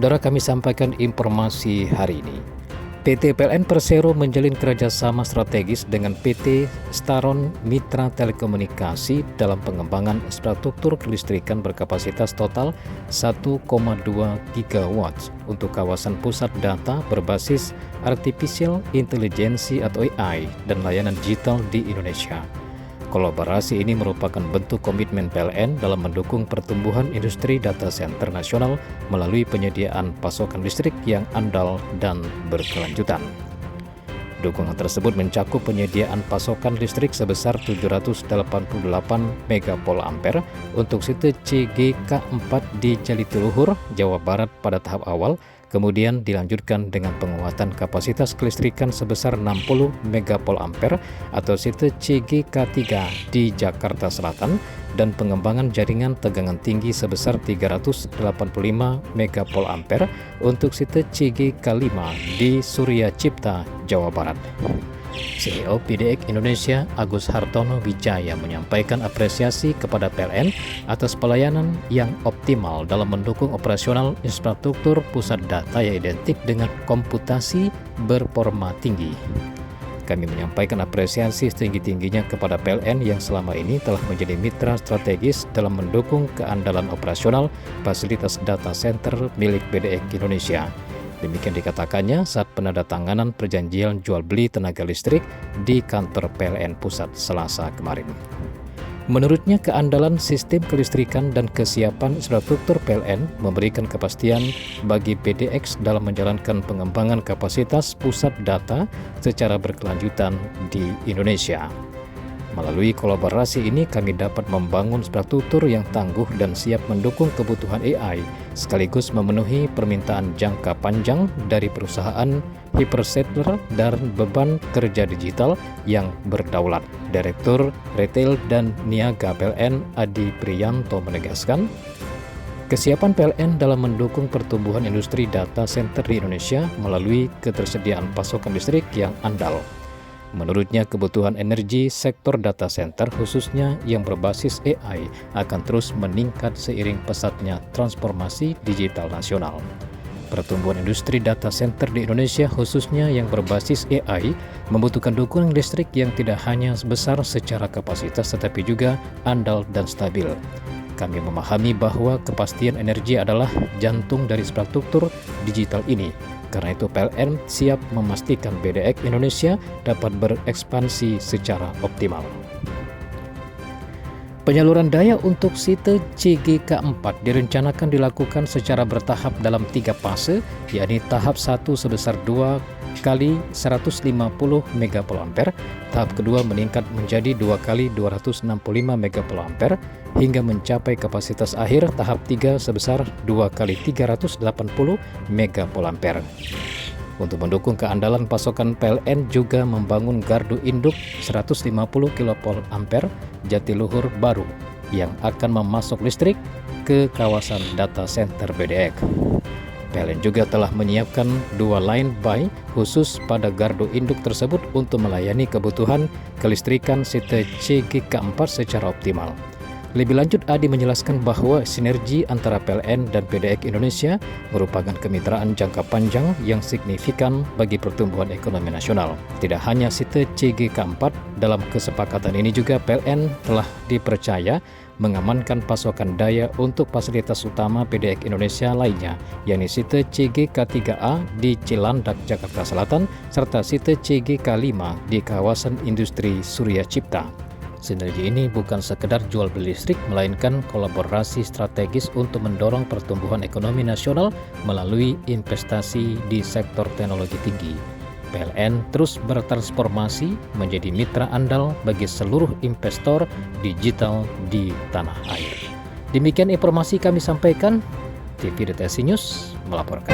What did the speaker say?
Saudara, kami sampaikan informasi hari ini. PT PLN Persero menjalin kerjasama strategis dengan PT Staron Mitra Telekomunikasi dalam pengembangan infrastruktur kelistrikan berkapasitas total 1,2 gigawatts untuk kawasan pusat data berbasis Artificial Intelligence atau AI dan layanan digital di Indonesia. Kolaborasi ini merupakan bentuk komitmen PLN dalam mendukung pertumbuhan industri data center nasional melalui penyediaan pasokan listrik yang andal dan berkelanjutan. Dukungan tersebut mencakup penyediaan pasokan listrik sebesar 788 megapol ampere untuk site CGK4 di Jatiluhur, Jawa Barat pada tahap awal, kemudian dilanjutkan dengan penguatan kapasitas kelistrikan sebesar 60 megapol ampere atau site CGK3 di Jakarta Selatan dan pengembangan jaringan tegangan tinggi sebesar 385 megapol ampere untuk site CGK5 di Surya Cipta, Jawa Barat. CEO PDX Indonesia Agus Hartono Wijaya menyampaikan apresiasi kepada PLN atas pelayanan yang optimal dalam mendukung operasional infrastruktur pusat data yang identik dengan komputasi berperforma tinggi. Kami menyampaikan apresiasi setinggi-tingginya kepada PLN yang selama ini telah menjadi mitra strategis dalam mendukung keandalan operasional fasilitas data center milik PDX Indonesia. Demikian dikatakannya saat penandatanganan perjanjian jual beli tenaga listrik di kantor PLN Pusat Selasa kemarin. Menurutnya, keandalan sistem kelistrikan dan kesiapan infrastruktur PLN memberikan kepastian bagi PDX dalam menjalankan pengembangan kapasitas pusat data secara berkelanjutan di Indonesia. Melalui kolaborasi ini kami dapat membangun infrastruktur yang tangguh dan siap mendukung kebutuhan AI, sekaligus memenuhi permintaan jangka panjang dari perusahaan hyperscaler dan beban kerja digital yang berdaulat. Direktur Retail dan Niaga PLN Adi Priyanto menegaskan, kesiapan PLN dalam mendukung pertumbuhan industri data center di Indonesia melalui ketersediaan pasokan listrik yang andal. Menurutnya, kebutuhan energi sektor data center khususnya yang berbasis AI akan terus meningkat seiring pesatnya transformasi digital nasional. Pertumbuhan industri data center di Indonesia khususnya yang berbasis AI membutuhkan dukungan listrik yang tidak hanya besar secara kapasitas tetapi juga andal dan stabil. Kami memahami bahwa kepastian energi adalah jantung dari infrastruktur digital ini. Karena itu PLN siap memastikan PDX Indonesia dapat berekspansi secara optimal. Penyaluran daya untuk site CGK4 direncanakan dilakukan secara bertahap dalam 3 fase, yakni tahap 1 sebesar 2 kali 150 megapol ampere, tahap kedua meningkat menjadi 2 kali 265 megapol ampere, hingga mencapai kapasitas akhir tahap 3 sebesar 2 kali 380 megapol ampere. Untuk mendukung keandalan pasokan, PLN juga membangun gardu induk 150 kilopol ampere Jatiluhur baru yang akan memasok listrik ke kawasan data center PDX. PLN juga telah menyiapkan 2 line buy khusus pada gardu induk tersebut untuk melayani kebutuhan kelistrikan site CGK4 secara optimal. Lebih lanjut, Adi menjelaskan bahwa sinergi antara PLN dan PDX Indonesia merupakan kemitraan jangka panjang yang signifikan bagi pertumbuhan ekonomi nasional. Tidak hanya site CGK4, dalam kesepakatan ini juga PLN telah dipercaya mengamankan pasokan daya untuk fasilitas utama PDX Indonesia lainnya, yakni site CGK3A di Cilandak, Jakarta Selatan, serta site CGK5 di kawasan industri Surya Cipta. Sinergi ini bukan sekedar jual beli listrik, melainkan kolaborasi strategis untuk mendorong pertumbuhan ekonomi nasional melalui investasi di sektor teknologi tinggi. PLN terus bertransformasi menjadi mitra andal bagi seluruh investor digital di tanah air. Demikian informasi kami sampaikan. TV DTSI News melaporkan.